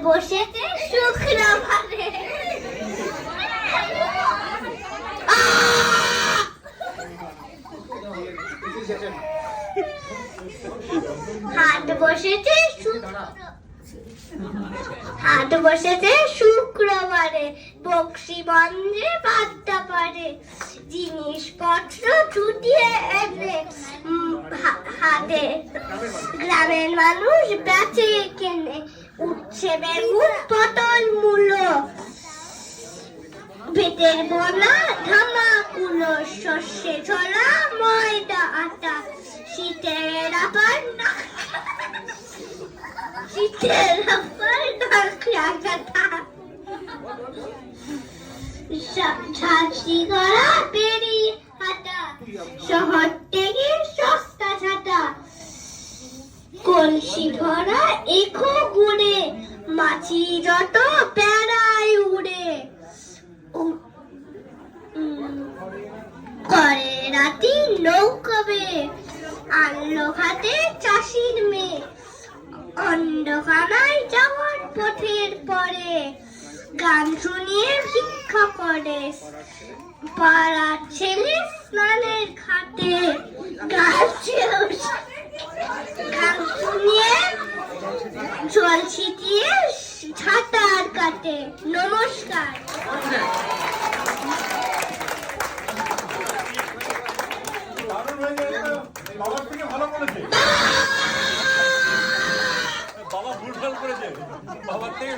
বসেছে শুক্রবারে হাট বসেছে শুক্রবারে বক্সি বন্ধে বাদ্যা পারে জিনিসপত্র ছুটিয়ে এনে হাটে গ্রামের মানুষ বেচে কেনে উঠছে বেগুন পটল মূলো পেটের বোনা ধামাকুলো সর্ষে ছোলা ময়দা আটা শীতের আবার ছাত্রী করা পেরিয়ে হাঁটা শহর থেকে সস্তা ছাতা কলসি ভরা এখো গুড়ে মাছি যত প্যারায় উড়ে করে রাতি নৌকবে আনলো হাতে চাষির মেয়ে অন্ধকারায় যাওয়ার পথের পরে গান শুনিয়ে ভিক্ষা করে পাড়ার ছেলে স্নানের ঘাটে গান শুনিয়ে জল ছিটিয়ে ছাতার কাটে। নমস্কার। বাবার থেকে ভালো করেছে, বাবা ভুল ভাল করেছে, বাবার থেকে